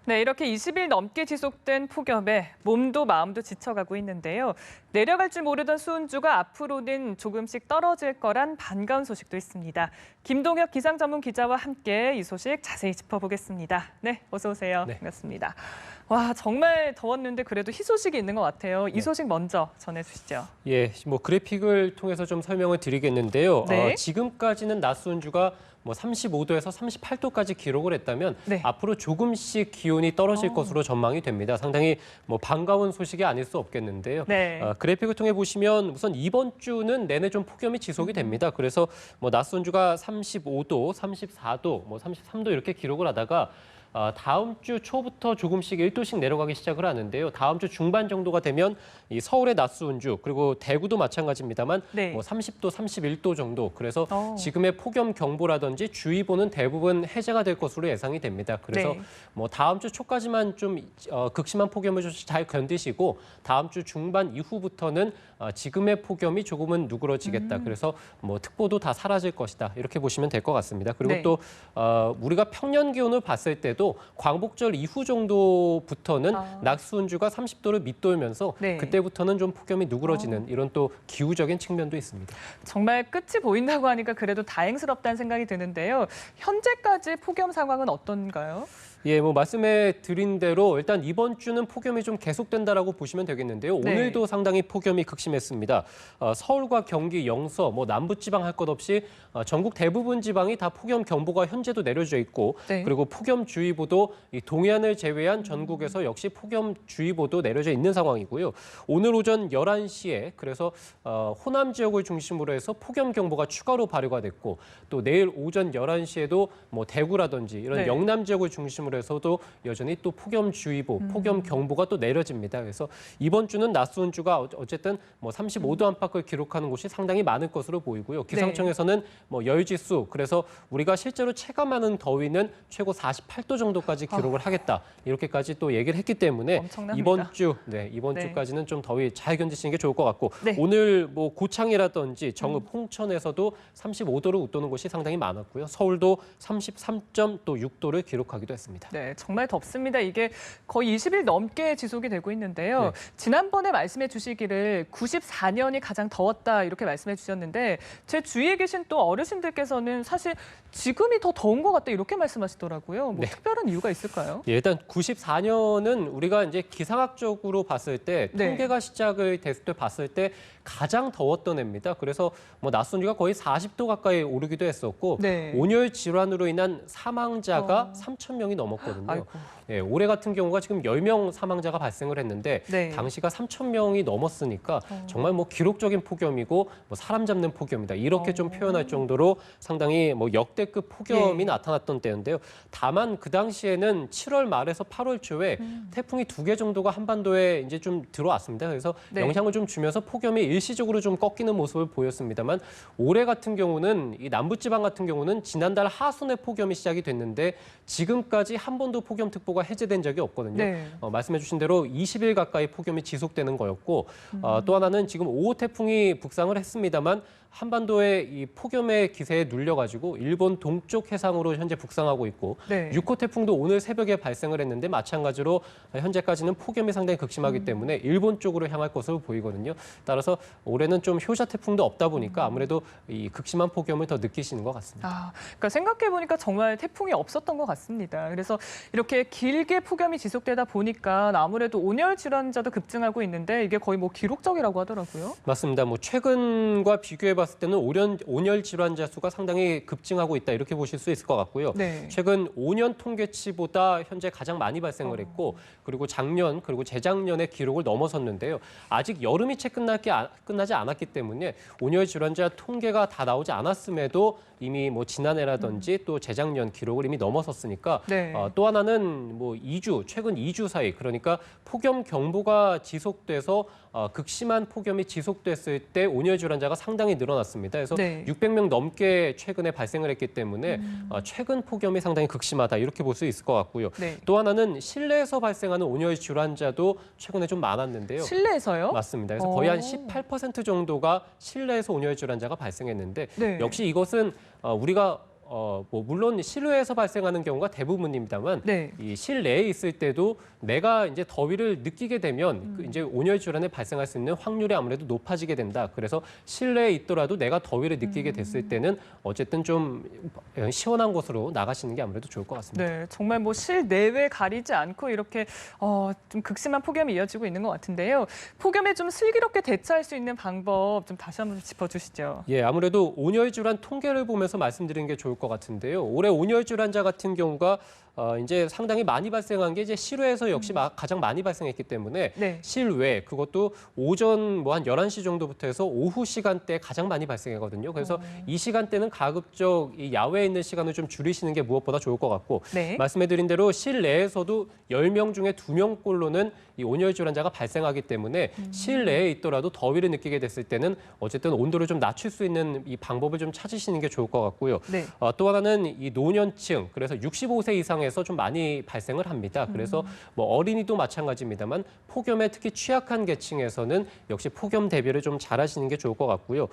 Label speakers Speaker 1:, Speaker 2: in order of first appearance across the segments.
Speaker 1: 네, 이렇게 20일 넘게 지속된 폭염에 몸도 마음도 지쳐가고 있는데요. 내려갈 줄 모르던 수은주가 앞으로는 조금씩 떨어질 거란 반가운 소식도 있습니다. 김동혁 기상 전문 기자와 함께 이 소식 자세히 짚어보겠습니다. 네, 어서 오세요.
Speaker 2: 네.
Speaker 1: 반갑습니다. 와, 정말 더웠는데 그래도 희소식이 있는 것 같아요. 이 소식 먼저 전해주시죠.
Speaker 2: 예, 뭐 그래픽을 통해서 좀 설명을 드리겠는데요.
Speaker 1: 네.
Speaker 2: 지금까지는 낮 수온주가 뭐 35도에서 38도까지 기록을 했다면
Speaker 1: 네.
Speaker 2: 앞으로 조금씩 기온이 떨어질 것으로 전망이 됩니다. 상당히 뭐 반가운 소식이 아닐 수 없겠는데요.
Speaker 1: 네.
Speaker 2: 그래픽을 통해 보시면 우선 이번 주는 내내 좀 폭염이 지속이 됩니다. 그래서 뭐 낮 수온주가 35도, 34도, 뭐 33도 이렇게 기록을 하다가 다음 주 초부터 조금씩 1도씩 내려가기 시작을 하는데요. 다음 주 중반 정도가 되면 이 서울의 낮 수온주 그리고 대구도 마찬가지입니다만
Speaker 1: 네.
Speaker 2: 뭐 30도, 31도 정도. 그래서
Speaker 1: 어.
Speaker 2: 지금의 폭염 경보라든지 주의보는 대부분 해제가 될 것으로 예상이 됩니다. 그래서
Speaker 1: 네.
Speaker 2: 뭐 다음 주 초까지만 좀 극심한 폭염을 좀 잘 견디시고 다음 주 중반 이후부터는 지금의 폭염이 조금은 누그러지겠다. 그래서 뭐 특보도 다 사라질 것이다. 이렇게 보시면 될 것 같습니다. 그리고
Speaker 1: 네.
Speaker 2: 또 우리가 평년 기온을 봤을 때도 광복절 이후 정도부터는 낮 수온주가 30도를 밑돌면서
Speaker 1: 네.
Speaker 2: 그때부터는 좀 폭염이 누그러지는 이런 또 기후적인 측면도 있습니다.
Speaker 1: 정말 끝이 보인다고 하니까 그래도 다행스럽다는 생각이 드는데요. 현재까지 폭염 상황은 어떤가요?
Speaker 2: 예, 뭐 말씀해 드린 대로 일단 이번 주는 폭염이 좀 계속된다라고 보시면 되겠는데요.
Speaker 1: 네.
Speaker 2: 오늘도 상당히 폭염이 극심했습니다. 서울과 경기, 영서, 뭐 남부지방 할 것 없이 전국 대부분 지방이 다 폭염 경보가 현재도 내려져 있고
Speaker 1: 네.
Speaker 2: 그리고 폭염주의보도 이 동해안을 제외한 전국에서 역시 폭염주의보도 내려져 있는 상황이고요. 오늘 오전 11시에 그래서 호남 지역을 중심으로 해서 폭염 경보가 추가로 발효가 됐고 또 내일 오전 11시에도 뭐 대구라든지 이런
Speaker 1: 네.
Speaker 2: 영남 지역을 중심으로 해서도 여전히 또 폭염주의보, 폭염경보가 또 내려집니다. 그래서 이번 주는 낮 수온주가 어쨌든 뭐 35도 안팎을 기록하는 곳이 상당히 많을 것으로 보이고요. 기상청에서는 뭐 열지수, 그래서 우리가 실제로 체감하는 더위는 최고 48도 정도까지 기록을 하겠다. 이렇게까지 또 얘기를 했기 때문에
Speaker 1: 엄청납니다.
Speaker 2: 이번
Speaker 1: 네.
Speaker 2: 주까지는 좀 더위 잘 견디시는 게 좋을 것 같고
Speaker 1: 네.
Speaker 2: 오늘 뭐 고창이라든지 정읍, 홍천에서도 35도를 웃도는 곳이 상당히 많았고요. 서울도 33.6도를 기록하기도 했습니다.
Speaker 1: 네, 정말 덥습니다. 이게 거의 20일 넘게 지속이 되고 있는데요.
Speaker 2: 네.
Speaker 1: 지난번에 말씀해 주시기를 94년이 가장 더웠다 이렇게 말씀해 주셨는데 제 주위에 계신 또 어르신들께서는 사실 지금이 더 더운 것 같다 이렇게 말씀하시더라고요. 뭐
Speaker 2: 네.
Speaker 1: 특별한 이유가 있을까요?
Speaker 2: 예, 일단 94년은 우리가 이제 기상학적으로 봤을 때
Speaker 1: 네.
Speaker 2: 통계가 시작을 됐을 때 봤을 때 가장 더웠던 해입니다. 그래서 뭐 낮 수온주가 거의 40도 가까이 오르기도 했었고
Speaker 1: 네.
Speaker 2: 온열 질환으로 인한 사망자가 3,000명이 넘었거든요.
Speaker 1: 아이고.
Speaker 2: 예, 올해 같은 경우가 지금 10명 사망자가 발생을 했는데
Speaker 1: 네.
Speaker 2: 당시가 3,000명이 넘었으니까 정말 뭐 기록적인 폭염이고 뭐 사람 잡는 폭염이다. 이렇게 좀 표현할 정도로 상당히 뭐 역대급 폭염이
Speaker 1: 예.
Speaker 2: 나타났던 때인데요. 다만 그 당시에는 7월 말에서 8월 초에 태풍이 2개 정도가 한반도에 이제 좀 들어왔습니다. 그래서
Speaker 1: 네.
Speaker 2: 영향을 좀 주면서 폭염이 일시적으로 좀 꺾이는 모습을 보였습니다만 올해 같은 경우는 이 남부지방 같은 경우는 지난달 하순에 폭염이 시작이 됐는데 지금까지 한 번도 폭염특보가 해제된 적이 없거든요.
Speaker 1: 네.
Speaker 2: 말씀해 주신 대로 20일 가까이 폭염이 지속되는 거였고 또 하나는 지금 5호 태풍이 북상을 했습니다만 한반도의 이 폭염의 기세에 눌려가지고 일본 동쪽 해상으로 현재 북상하고 있고
Speaker 1: 네.
Speaker 2: 6호 태풍도 오늘 새벽에 발생을 했는데 마찬가지로 현재까지는 폭염이 상당히 극심하기 때문에 일본 쪽으로 향할 것으로 보이거든요. 따라서 올해는 좀 효자 태풍도 없다 보니까 아무래도 이 극심한 폭염을 더 느끼시는 것 같습니다.
Speaker 1: 그러니까 생각해 보니까 정말 태풍이 없었던 것 같습니다. 그래서 이렇게 길게 폭염이 지속되다 보니까 아무래도 온열 질환자도 급증하고 있는데 이게 거의 뭐 기록적이라고 하더라고요.
Speaker 2: 맞습니다. 뭐 최근과 비교해 봤을 때는 온열 질환자 수가 상당히 급증하고 있다 이렇게 보실 수 있을 것 같고요.
Speaker 1: 네.
Speaker 2: 최근 5년 통계치보다 현재 가장 많이 발생을 했고 그리고 작년 그리고 재작년의 기록을 넘어섰는데요. 아직 여름이 채 끝나지 않았기 때문에 온열 질환자 통계가 다 나오지 않았음에도 이미 뭐 지난해라든지 또 재작년 기록을 이미 넘어섰으니까
Speaker 1: 네.
Speaker 2: 또 하나는 뭐 최근 2주 사이 그러니까 폭염 경보가 지속돼서 극심한 폭염이 지속됐을 때 온열 질환자가 상당히 늘어났습니다. 그래서
Speaker 1: 네.
Speaker 2: 600명 넘게 최근에 발생을 했기 때문에 최근 폭염이 상당히 극심하다 이렇게 볼 수 있을 것 같고요.
Speaker 1: 네.
Speaker 2: 또 하나는 실내에서 발생하는 온열 질환자도 최근에 좀 많았는데요.
Speaker 1: 실내에서요?
Speaker 2: 맞습니다. 그래서 거의 한 18% 정도가 실내에서 온열 질환자가 발생했는데
Speaker 1: 네.
Speaker 2: 역시 이것은 우리가 뭐 물론 실외에서 발생하는 경우가 대부분입니다만
Speaker 1: 네.
Speaker 2: 이 실내에 있을 때도 내가 이제 더위를 느끼게 되면 그 이제 온열 질환에 발생할 수 있는 확률이 아무래도 높아지게 된다. 그래서 실내에 있더라도 내가 더위를 느끼게 됐을 때는 어쨌든 좀 시원한 곳으로 나가시는 게 아무래도 좋을 것 같습니다.
Speaker 1: 네, 정말 뭐 실내외 가리지 않고 이렇게 좀 극심한 폭염이 이어지고 있는 것 같은데요. 폭염에 좀 슬기롭게 대처할 수 있는 방법 좀 다시 한번 짚어주시죠.
Speaker 2: 예, 아무래도 온열 질환 통계를 보면서 말씀드리는 게 좋을 것 같은데요. 올해 온열 질환자 같은 경우가 이제 상당히 많이 발생한 게 이제 실외에서 역시 가장 많이 발생했기 때문에
Speaker 1: 네.
Speaker 2: 실외 그것도 오전 뭐 한 11시 정도부터 해서 오후 시간대 가장 많이 발생하거든요. 그래서 이 시간대는 가급적 이 야외에 있는 시간을 좀 줄이시는 게 무엇보다 좋을 것 같고
Speaker 1: 네.
Speaker 2: 말씀해드린 대로 실내에서도 10명 중에 2명꼴로는 이 온열 질환자가 발생하기 때문에 실내에 있더라도 더위를 느끼게 됐을 때는 어쨌든 온도를 좀 낮출 수 있는 이 방법을 좀 찾으시는 게 좋을 것 같고요.
Speaker 1: 네.
Speaker 2: 또 하나는 이 노년층, 그래서 65세 이상에서 좀 많이 발생을 합니다. 그래서 뭐 어린이도 마찬가지입니다만 폭염에 특히 취약한 계층에서는 역시 폭염 대비를 좀 잘하시는 게 좋을 것 같고요.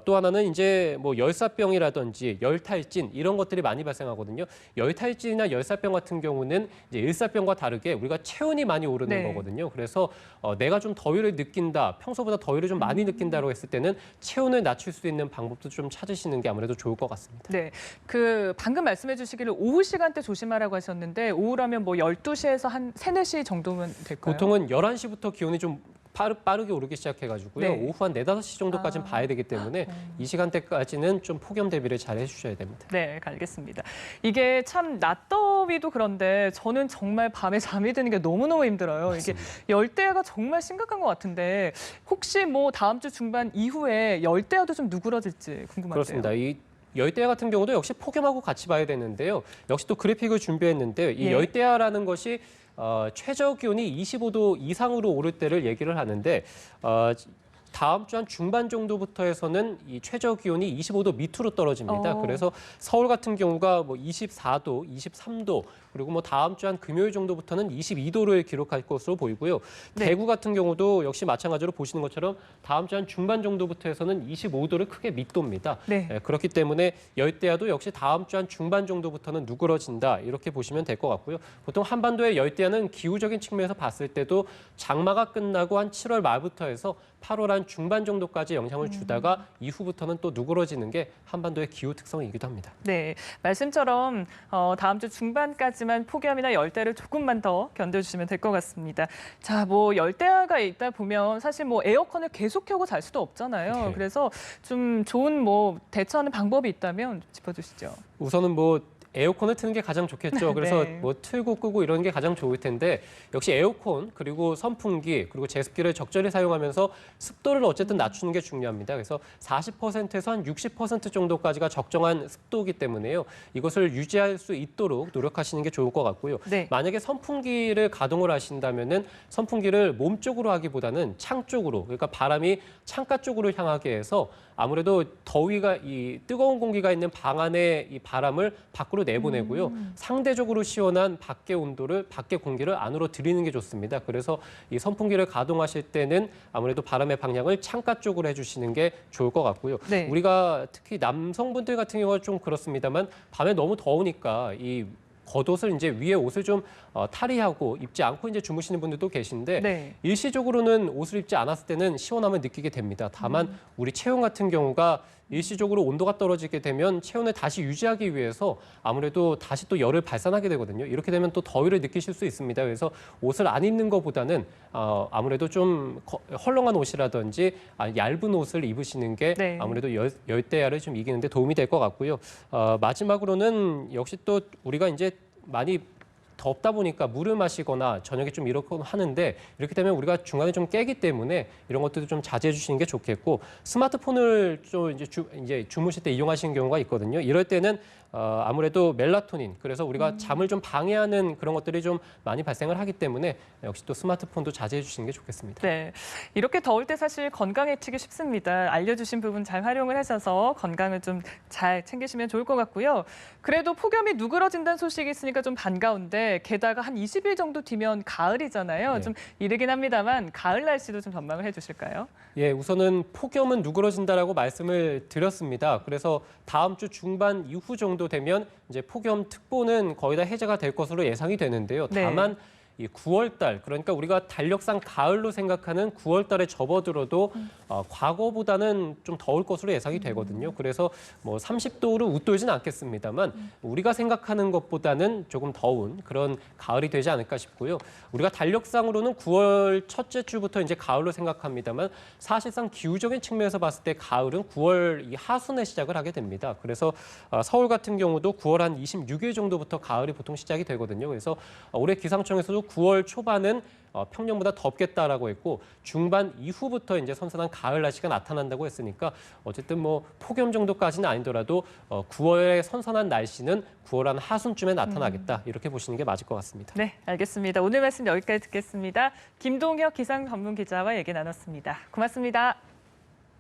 Speaker 2: 또 하나는 이제 뭐 열사병이라든지 열탈진 이런 것들이 많이 발생하거든요. 열탈진이나 열사병 같은 경우는 이제 일사병과 다르게 우리가 체온이 많이 오르는
Speaker 1: 네.
Speaker 2: 거거든요. 그래서 내가 좀 더위를 느낀다, 평소보다 더위를 좀 많이 느낀다고 했을 때는 체온을 낮출 수 있는 방법도 좀 찾으시는 게 아무래도 좋을 것 같습니다.
Speaker 1: 네, 그 방금 말씀해 주시기를 오후 시간대 조심하라고 하셨는데 오후라면 뭐 12시에서 한 3, 4시 정도면 될까요?
Speaker 2: 보통은 11시부터 기온이 좀 빠르게 오르기 시작해가지고요.
Speaker 1: 네.
Speaker 2: 오후 한 4, 5시 정도까지는 봐야 되기 때문에 이 시간대까지는 좀 폭염 대비를 잘 해주셔야 됩니다.
Speaker 1: 네, 알겠습니다. 이게 참 낮더위도 그런데 저는 정말 밤에 잠이 드는 게 너무너무 힘들어요.
Speaker 2: 맞습니다.
Speaker 1: 이게 열대야가 정말 심각한 것 같은데 혹시 뭐 다음 주 중반 이후에 열대야도 좀 누그러질지 궁금한데요.
Speaker 2: 그렇습니다. 이 열대야 같은 경우도 역시 폭염하고 같이 봐야 되는데요. 역시 또 그래픽을 준비했는데 이
Speaker 1: 예.
Speaker 2: 열대야라는 것이 최저 기온이 25도 이상으로 오를 때를 얘기를 하는데 다음 주 한 중반 정도부터 해서는 이 최저 기온이 25도 밑으로 떨어집니다. 그래서 서울 같은 경우가 뭐 24도, 23도 그리고 뭐 다음 주 한 금요일 정도부터는 22도를 기록할 것으로 보이고요.
Speaker 1: 네.
Speaker 2: 대구 같은 경우도 역시 마찬가지로 보시는 것처럼 다음 주 한 중반 정도부터 해서는 25도를 크게 밑돕니다.
Speaker 1: 네.
Speaker 2: 그렇기 때문에 열대야도 역시 다음 주 한 중반 정도부터는 누그러진다 이렇게 보시면 될 것 같고요. 보통 한반도의 열대야는 기후적인 측면에서 봤을 때도 장마가 끝나고 한 7월 말부터 해서 8월 한 중반 정도까지 영향을 주다가 이후부터는 또 누그러지는 게 한반도의 기후 특성이기도 합니다.
Speaker 1: 네, 말씀처럼 다음 주 중반까지만 폭염이나 열대를 조금만 더 견뎌주시면 될 것 같습니다. 자, 뭐 열대야가 있다 보면 사실 뭐 에어컨을 계속 켜고 잘 수도 없잖아요.
Speaker 2: 네.
Speaker 1: 그래서 좀 좋은 뭐 대처하는 방법이 있다면 좀 짚어주시죠.
Speaker 2: 우선은 뭐 에어컨을 트는 게 가장 좋겠죠. 그래서
Speaker 1: 네.
Speaker 2: 뭐 틀고 끄고 이런 게 가장 좋을 텐데 역시 에어컨 그리고 선풍기 그리고 제습기를 적절히 사용하면서 습도를 어쨌든 낮추는 게 중요합니다. 그래서 40%에서 한 60% 정도까지가 적정한 습도이기 때문에요. 이것을 유지할 수 있도록 노력하시는 게 좋을 것 같고요.
Speaker 1: 네.
Speaker 2: 만약에 선풍기를 가동을 하신다면은 선풍기를 몸 쪽으로 하기보다는 창 쪽으로 그러니까 바람이 창가 쪽으로 향하게 해서 아무래도 더위가 이 뜨거운 공기가 있는 방 안에 이 바람을 밖으로 내보내고요. 상대적으로 시원한 밖의 온도를 밖의 공기를 안으로 들이는 게 좋습니다. 그래서 이 선풍기를 가동하실 때는 아무래도 바람의 방향을 창가 쪽으로 해주시는 게 좋을 것 같고요.
Speaker 1: 네.
Speaker 2: 우리가 특히 남성분들 같은 경우가 좀 그렇습니다만 밤에 너무 더우니까 이 겉옷을 이제 위에 옷을 좀 탈의하고 입지 않고 이제 주무시는 분들도 계신데
Speaker 1: 네.
Speaker 2: 일시적으로는 옷을 입지 않았을 때는 시원함을 느끼게 됩니다. 다만 우리 체온 같은 경우가 일시적으로 온도가 떨어지게 되면 체온을 다시 유지하기 위해서 아무래도 다시 또 열을 발산하게 되거든요. 이렇게 되면 또 더위를 느끼실 수 있습니다. 그래서 옷을 안 입는 것보다는 아무래도 좀 헐렁한 옷이라든지 얇은 옷을 입으시는 게
Speaker 1: 네.
Speaker 2: 아무래도 열대야를 좀 이기는 데 도움이 될 것 같고요. 마지막으로는 역시 또 우리가 이제 많이 덥다 보니까 물을 마시거나 저녁에 좀 이렇게 하는데 이렇게 되면 우리가 중간에 좀 깨기 때문에 이런 것들도 좀 자제해 주시는 게 좋겠고 스마트폰을 좀 이제 주무실 때 이용하시는 경우가 있거든요. 이럴 때는 아무래도 멜라토닌, 그래서 우리가 잠을 좀 방해하는 그런 것들이 좀 많이 발생을 하기 때문에 역시 또 스마트폰도 자제해 주시는 게 좋겠습니다.
Speaker 1: 네, 이렇게 더울 때 사실 건강해지기 쉽습니다. 알려주신 부분 잘 활용을 하셔서 건강을 좀 잘 챙기시면 좋을 것 같고요. 그래도 폭염이 누그러진다는 소식이 있으니까 좀 반가운데 게다가 한 20일 정도 뒤면 가을이잖아요.
Speaker 2: 네.
Speaker 1: 좀 이르긴 합니다만 가을 날씨도 좀 전망을 해주실까요?
Speaker 2: 예, 우선은 폭염은 누그러진다라고 말씀을 드렸습니다. 그래서 다음 주 중반 이후 정도 되면 이제 폭염특보는 거의 다 해제가 될 것으로 예상이 되는데요.
Speaker 1: 네.
Speaker 2: 다만 이 9월 달, 그러니까 우리가 달력상 가을로 생각하는 9월 달에 접어들어도 과거보다는 좀 더울 것으로 예상이 되거든요. 그래서 뭐 30도로 웃돌진 않겠습니다만 우리가 생각하는 것보다는 조금 더운 그런 가을이 되지 않을까 싶고요. 우리가 달력상으로는 9월 첫째 주부터 이제 가을로 생각합니다만 사실상 기후적인 측면에서 봤을 때 가을은 9월 이 하순에 시작을 하게 됩니다. 그래서 서울 같은 경우도 9월 한 26일 정도부터 가을이 보통 시작이 되거든요. 그래서 올해 기상청에서도 9월 초반은 평년보다 덥겠다라고 했고 중반 이후부터 이제 선선한 가을 날씨가 나타난다고 했으니까 어쨌든 뭐 폭염 정도까지는 아니더라도 9월의 선선한 날씨는 9월 한 하순쯤에 나타나겠다 이렇게 보시는 게 맞을 것 같습니다.
Speaker 1: 네, 알겠습니다. 오늘 말씀 여기까지 듣겠습니다. 김동혁 기상 전문 기자와 얘기 나눴습니다. 고맙습니다.